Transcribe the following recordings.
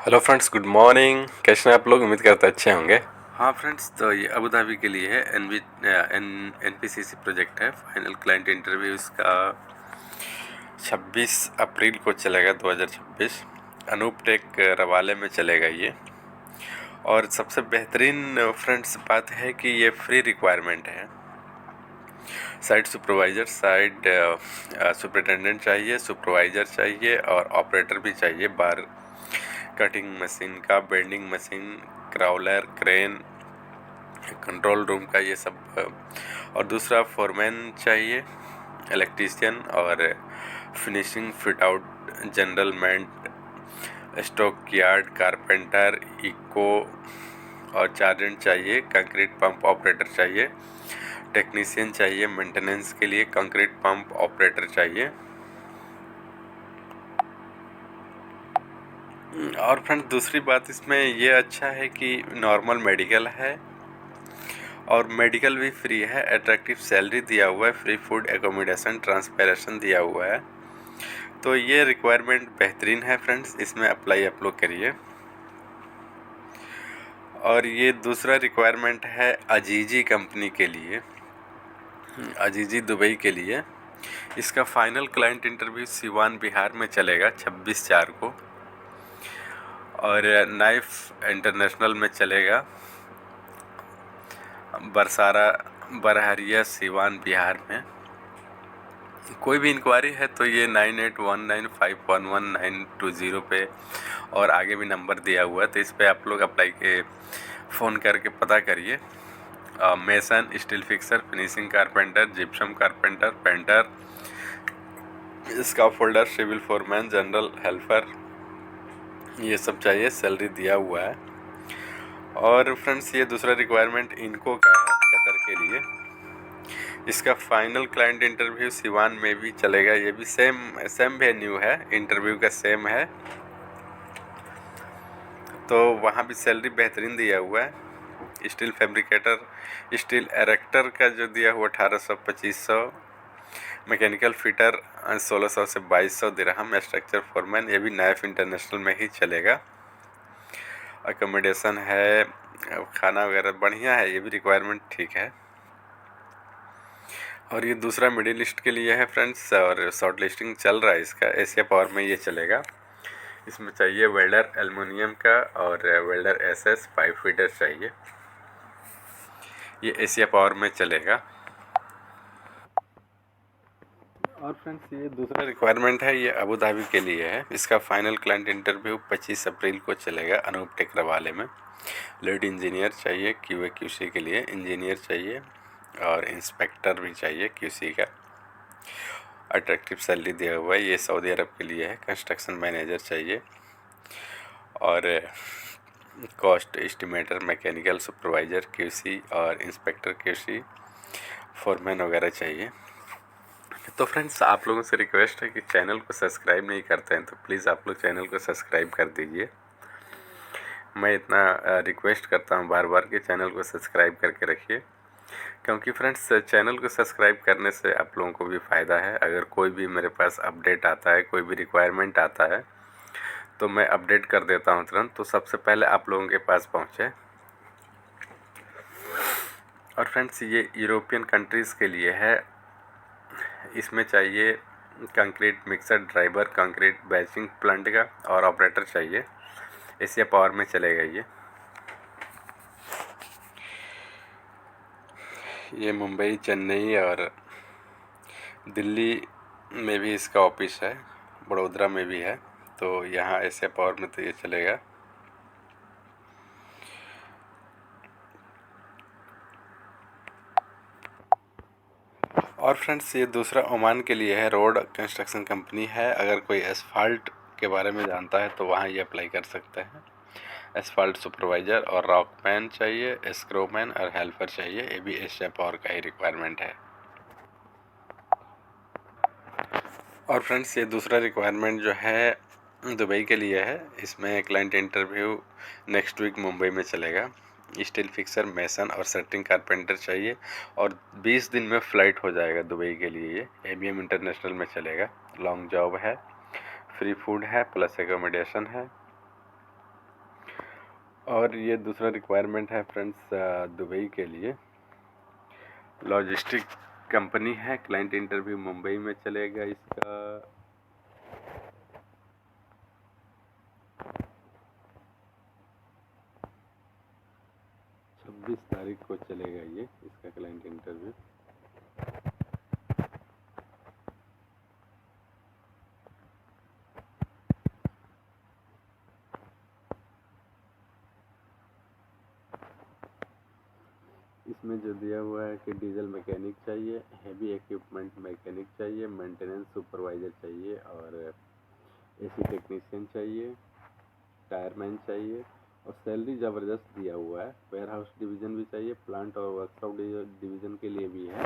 Hello friends, good morning. कैसे हैं आप लोग? उम्मीद करते अच्छे होंगे। हाँ फ्रेंड्स, तो ये अबू धाबी के लिए है एनपीसीसी प्रोजेक्ट है। फाइनल क्लाइंट इंटरव्यू इसका 26 अप्रैल को चलेगा 2026। अनूप टेक रवाले में चलेगा ये। और सबसे बेहतरीन फ्रेंड्स बात है कि ये फ्री रिक्वायरमेंट है। साइट सुपरवाइज़र, साइट सुपरिटेंडेंट चाहिए, सुपरवाइज़र चाहिए और ऑपरेटर भी चाहिए। बार कटिंग मशीन का, bending machine, crawler, crane, control room का, ये सब। और दूसरा फोरमैन चाहिए, इलेक्ट्रीशियन और फिनिशिंग, फिट आउट, जनरल मेंट, स्टॉक यार्ड, कारपेंटर, इको और चार्जेंट चाहिए। कंक्रीट पंप ऑपरेटर चाहिए, टेक्नीशियन चाहिए। मेंटेनेंस के लिए कंक्रीट पंप ऑपरेटर चाहिए। और फ्रेंड दूसरी बात इसमें ये अच्छा है कि नॉर्मल मेडिकल है और मेडिकल भी फ्री है। अट्रैक्टिव सैलरी दिया हुआ है, फ्री फूड, एकोमोडेशन, ट्रांसपोर्टेशन दिया हुआ है। तो ये रिक्वायरमेंट बेहतरीन है फ्रेंड्स, इसमें अप्लाई आप लोग करिए। और ये दूसरा रिक्वायरमेंट है अजीजी कंपनी के लिए, अजीजी दुबई के लिए। इसका final client interview Siwan Bihar में चलेगा 26/4 को। और नाइफ इंटरनेशनल में चलेगा बरसारा, बरहरिया, सिवान बिहार में। कोई भी इंक्वायरी है तो ये 9819511920 पे, और आगे भी नंबर दिया हुआ है, तो इस पे आप लोग अप्लाई के फ़ोन करके पता करिए। Mason, steel fixer, finishing carpenter, gypsum carpenter, painter, scaffolder, civil foreman, general helper, ये सब चाहिए। सैलरी दिया हुआ है। और फ्रेंड्स ये दूसरा रिक्वायरमेंट इनको का है, कतर के लिए। इसका फाइनल क्लाइंट इंटरव्यू सिवान में भी चलेगा। ये भी सेम वेन्यू है, इंटरव्यू का सेम है। तो वहाँ भी सैलरी बेहतरीन दिया हुआ है। स्टील फैब्रिकेटर, स्टील एरेक्टर का जो दिया हुआ 1800-2500, मैकेनिकल फिटर 1600 से 2200 दिरहम, स्ट्रक्चर फोरमैन, ये भी नाइफ इंटरनेशनल में ही चलेगा। अकोमोडेशन है, खाना वगैरह बढ़िया है, ये भी रिक्वायरमेंट ठीक है। और ये दूसरा मिडिल ईस्ट के लिए है फ्रेंड्स, और शॉर्ट लिस्टिंग चल रहा है इसका। एशिया पावर में ये चलेगा। इसमें चाहिए वेल्डर एल्युमिनियम का और वेल्डर एसएस 5 फीटर चाहिए। ये एशिया पावर में चलेगा। और फ्रेंड्स ये दूसरा रिक्वायरमेंट है, ये अबू धाबी के लिए है। इसका फाइनल क्लाइंट इंटरव्यू 25 अप्रैल को चलेगा अनूप टेक रवाले में। लीड इंजीनियर चाहिए, क्यूए क्यूसी के लिए इंजीनियर चाहिए और इंस्पेक्टर भी चाहिए क्यूसी का। अट्रैक्टिव सैलरी दिया हुआ है। ये सऊदी अरब के लिए है। कंस्ट्रक्शन मैनेजर चाहिए और cost estimator, mechanical supervisor QC और इंस्पेक्टर क्यूसी, फोरमैन वगैरह चाहिए। तो फ्रेंड्स आप लोगों से रिक्वेस्ट है कि चैनल को सब्सक्राइब नहीं करते हैं तो प्लीज़ आप लोग चैनल को सब्सक्राइब कर दीजिए। मैं इतना रिक्वेस्ट करता हूँ बार बार कि चैनल को सब्सक्राइब करके रखिए, क्योंकि फ्रेंड्स चैनल को सब्सक्राइब करने से आप लोगों को भी फ़ायदा है। अगर कोई भी मेरे पास अपडेट आता है, कोई भी रिक्वायरमेंट आता है, तो मैं अपडेट कर देता हूँ तुरंत, तो सबसे पहले आप लोगों के पास पहुँचे। और फ्रेंड्स ये यूरोपियन कंट्रीज़ के लिए है। इसमें चाहिए concrete mixer driver, concrete batching plant का और ऑपरेटर चाहिए। एशिया पावर में चलेगा ये मुंबई, चेन्नई और दिल्ली में भी इसका ऑफिस है, बड़ोदरा में भी है। तो यहाँ एशिया पावर में तो ये चलेगा। और फ्रेंड्स ये दूसरा ओमान के लिए है, रोड कंस्ट्रक्शन कंपनी है। अगर कोई एसफाल्ट के बारे में जानता है तो वहाँ ये अप्लाई कर सकते हैं। एसफाल्ट सुपरवाइज़र और रॉकमैन चाहिए, स्क्रोमैन और हेल्पर चाहिए। ये भी एशिया पावर का ही रिक्वायरमेंट है। और फ्रेंड्स ये दूसरा रिक्वायरमेंट जो है दुबई के लिए है। इसमें client interview next week Mumbai में चलेगा। स्टील फिक्सर, मेसन और सेटिंग कारपेंटर चाहिए और 20 दिन में फ़्लाइट हो जाएगा दुबई के लिए। ये एबीएम इंटरनेशनल में चलेगा। लॉन्ग जॉब है, फ्री फूड है, प्लस एकोमोडेशन है। और ये दूसरा रिक्वायरमेंट है फ्रेंड्स दुबई के लिए। लॉजिस्टिक कंपनी है, क्लाइंट इंटरव्यू मुंबई में चलेगा। इसका 26 तारीख को चलेगा ये इसका क्लाइंट इंटरव्यू। इसमें जो दिया हुआ है कि डीजल मैकेनिक चाहिए, हेवी इक्विपमेंट मैकेनिक चाहिए, मेंटेनेंस सुपरवाइज़र चाहिए और एसी टेक्नीशियन चाहिए, टायरमैन चाहिए और सैलरी ज़बरदस्त दिया हुआ है। वेयर हाउस डिवीज़न भी चाहिए, प्लांट और वर्कशॉप डिवीज़न के लिए भी है।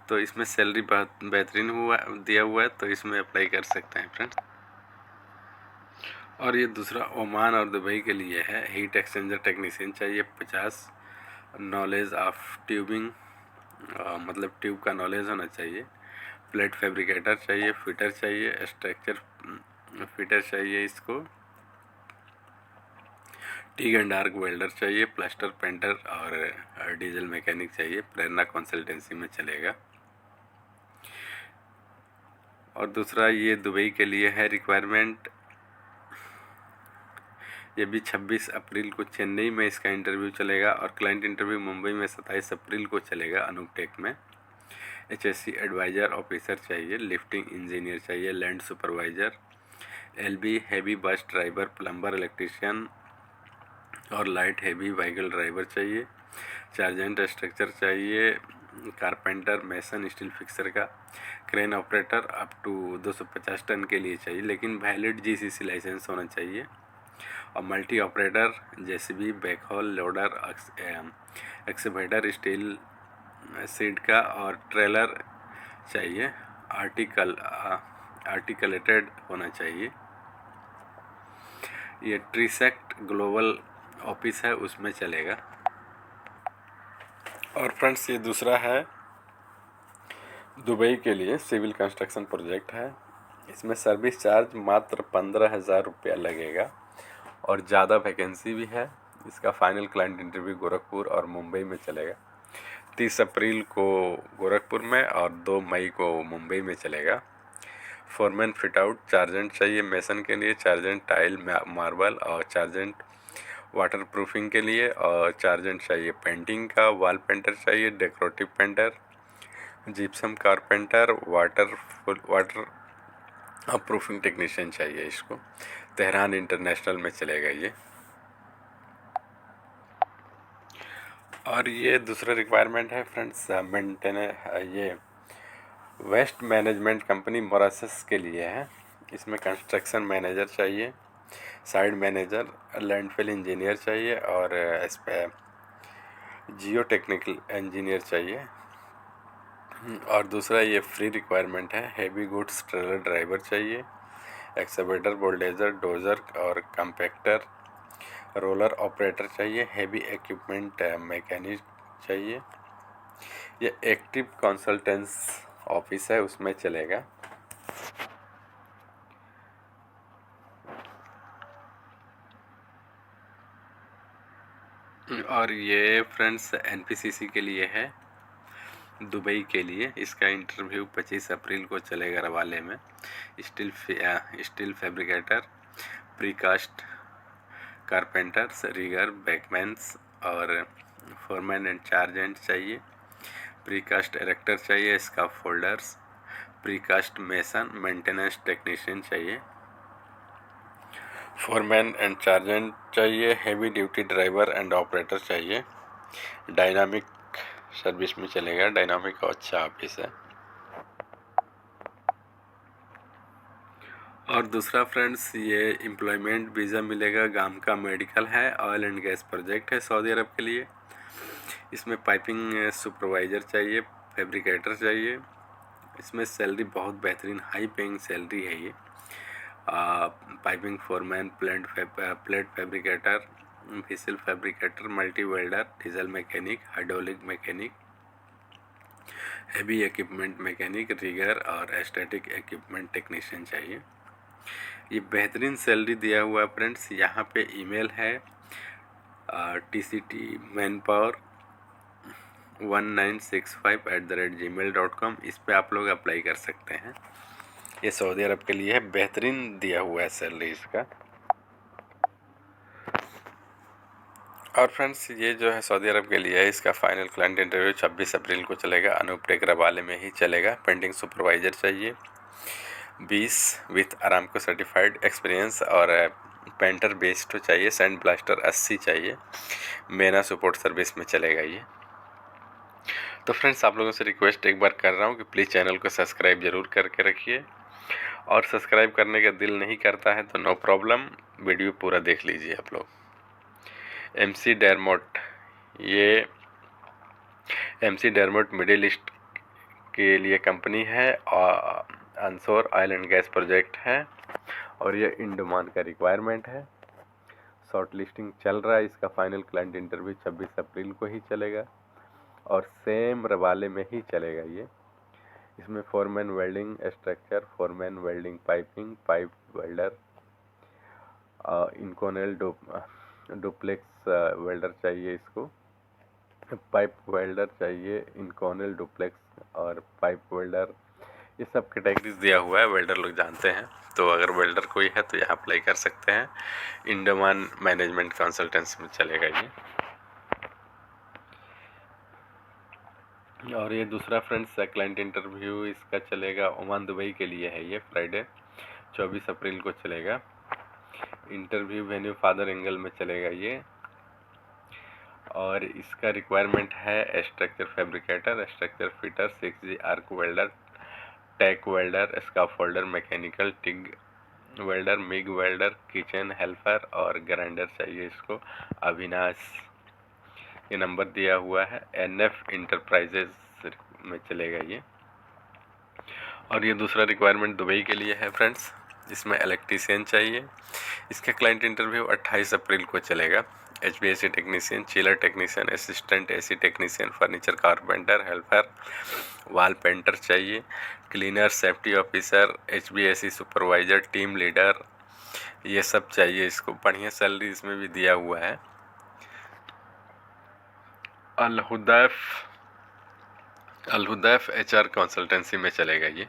तो इसमें सैलरी बहुत बेहतरीन दिया हुआ है, तो इसमें अप्लाई कर सकते हैं फ्रेंड्स। और ये दूसरा ओमान और दुबई के लिए है। हीट एक्सचेंजर टेक्नीशियन चाहिए 50, नॉलेज ऑफ ट्यूबिंग, मतलब ट्यूब का नॉलेज होना चाहिए। प्लेट फैब्रिकेटर चाहिए, फिटर चाहिए, स्ट्रक्चर फिटर चाहिए इसको, टीग एंड आर्क वेल्डर चाहिए, प्लास्टर पेंटर और डीजल मैकेनिक चाहिए। प्रेरणा कंसल्टेंसी में चलेगा। और दूसरा ये दुबई के लिए है रिक्वायरमेंट। ये भी 26 अप्रैल को चेन्नई में इसका इंटरव्यू चलेगा और क्लाइंट इंटरव्यू मुंबई में 27 अप्रैल को चलेगा अनूप टेक में। HSC एडवाइज़र ऑफिसर चाहिए, लिफ्टिंग इंजीनियर चाहिए, land supervisor, LB heavy bus driver, plumber, electrician और लाइट हैवी व्हीकल ड्राइवर चाहिए। चार्जेंट स्ट्रक्चर चाहिए, कारपेंटर, मेसन, स्टील फिक्सर का, crane operator up to 250 ton के लिए चाहिए, लेकिन वैलिड GCC लाइसेंस होना चाहिए। और multi operator, JCB, backhoe, loader, excavator, steel सीड का और ट्रेलर चाहिए। आर्टिकलेटेड होना चाहिए। ये ट्रीसेक्ट ग्लोबल ऑफिस है उसमें चलेगा। और फ्रेंड्स ये दूसरा है दुबई के लिए, सिविल कंस्ट्रक्शन प्रोजेक्ट है। इसमें सर्विस चार्ज मात्र 15,000 रुपया लगेगा और ज़्यादा वैकेंसी भी है। इसका फाइनल क्लाइंट इंटरव्यू गोरखपुर और मुंबई में चलेगा। 30 अप्रैल को गोरखपुर में और 2 मई को मुंबई में चलेगा। फोरमैन फिट आउट, चार्जेंट चाहिए मेसन के लिए, चार्जेंट टाइल मार्बल और चार्जेंट वाटर प्रूफिंग के लिए, और चार्जेंट चाहिए पेंटिंग का, वॉल पेंटर चाहिए, decorative painter, gypsum carpenter, water proofing technician चाहिए इसको। तेहरान इंटरनेशनल में चलेगा ये। और ये दूसरा रिक्वायरमेंट है फ्रेंड्स ये वेस्ट मैनेजमेंट कंपनी मोरासस के लिए है। इसमें कंस्ट्रक्शन मैनेजर चाहिए, साइड मैनेजर, लैंडफिल इंजीनियर चाहिए और इस पर जियो टेक्निकल इंजीनियर चाहिए। और दूसरा ये फ्री रिक्वायरमेंट है। हैवी गुड्स ट्रेलर ड्राइवर चाहिए, एक्सकेवेटर, बुलडोजर, डोजर और कंपैक्टर, रोलर ऑपरेटर चाहिए, हैवी इक्विपमेंट मैकेनिक चाहिए। ये एक्टिव कंसल्टेंस ऑफिस है उसमें चलेगा। और ये फ्रेंड्स NPCC के लिए है, दुबई के लिए। इसका इंटरव्यू 25 अप्रैल को चलेगा रवाले में। Steel fabricator, precast carpenters, rigger, बैकमैन्स और फोरमैन एंड चार्जेंट चाहिए। प्रीकास्ट एरेक्टर चाहिए, scaffolders, precast mason, maintenance technician चाहिए। फोरमैन एंड चार्जेंट चाहिए, heavy duty driver and operator चाहिए। डायनामिक सर्विस में चलेगा, डायनामिक अच्छा ऑफिस है। और दूसरा फ्रेंड्स ये एम्प्लॉयमेंट वीज़ा मिलेगा, गाम का मेडिकल है, ऑयल एंड गैस प्रोजेक्ट है सऊदी अरब के लिए। इसमें पाइपिंग सुपरवाइज़र चाहिए, फैब्रिकेटर चाहिए। इसमें सैलरी बहुत बेहतरीन हाई पेइंग सैलरी है ये। पाइपिंग फोरमैन, प्लेट फैब्रिकेटर, फिसल fabricator, multi welder, diesel mechanic, hydraulic mechanic, heavy equipment mechanic, rigger और स्टैटिक इक्विपमेंट टेक्नीशियन चाहिए। ये बेहतरीन सैलरी दिया हुआ है फ्रेंड्स। यहाँ पे ईमेल है tctmanpower1965@gmail.com। इस पे आप लोग अप्लाई कर सकते हैं। ये सऊदी अरब के लिए है, बेहतरीन दिया हुआ है सैलरी इसका। और फ्रेंड्स ये जो है सऊदी अरब के लिए है, इसका फाइनल क्लाइंट इंटरव्यू 26 अप्रैल को चलेगा। अनूप टेकरा वाले में ही चलेगा। पेंटिंग सुपरवाइजर चाहिए 20 विथ आरामको सर्टिफाइड एक्सपीरियंस, और पेंटर बेस्ड चाहिए। सैंड ब्लास्टर 80 चाहिए। मेना सपोर्ट सर्विस में चलेगा ये। तो फ्रेंड्स आप लोगों से रिक्वेस्ट एक बार कर रहा हूँ कि प्लीज़ चैनल को सब्सक्राइब ज़रूर करके रखिए, और सब्सक्राइब करने का दिल नहीं करता है तो नो प्रॉब्लम, वीडियो पूरा देख लीजिए आप लोग। MC डेरमोट, ये MC डेरमोट मिडिल ईस्ट के लिए कंपनी है, और अंसोर ऑयल एंड गैस प्रोजेक्ट है, और ये इंडोमान का रिक्वायरमेंट है। शॉर्ट लिस्टिंग चल रहा है। इसका फाइनल क्लाइंट इंटरव्यू 26 अप्रैल को ही चलेगा, और सेम रवाले में ही चलेगा ये। इसमें foreman welding structure, foreman welding piping, pipe welder, Inconel duplex welder चाहिए इसको, पाइप वेल्डर चाहिए, इनकोनेल डुप्लेक्स और पाइप वेल्डर। ये सब कैटेगरीज दिया हुआ है, वेल्डर लोग जानते हैं। तो अगर वेल्डर कोई है तो यहाँ अप्लाई कर सकते हैं। इंडोमान मैनेजमेंट कंसल्टेंसी में चलेगा ये। और ये दूसरा फ्रेंड्स क्लाइंट इंटरव्यू इसका चलेगा ओमान दुबई के लिए है। ये फ्राइडे 24 अप्रैल को चलेगा। इंटरव्यू वेन्यू फादर एंगल में चलेगा ये, और इसका रिक्वायरमेंट है structure fabricator, structure fitter, 6G arc welder, tack welder, scaffolder, mechanical, TIG welder, MIG welder, kitchen helper और ग्राइंडर चाहिए इसको। अविनाश, ये नंबर दिया हुआ है। NF इंटरप्राइजेज में चलेगा ये। और ये दूसरा रिक्वायरमेंट दुबई के लिए है फ्रेंड्स। इसमें इलेक्ट्रीशियन चाहिए। इसका क्लाइंट इंटरव्यू 28 अप्रैल को चलेगा। HVAC technician, chiller technician, assistant AC technician, furniture carpenter, helper, wall painter चाहिए, cleaner, safety officer, HVAC supervisor, team leader, ये सब चाहिए इसको। बढ़िया सैलरी इसमें भी दिया हुआ है। अल हुदैफ HR कंसल्टेंसी में चलेगा ये।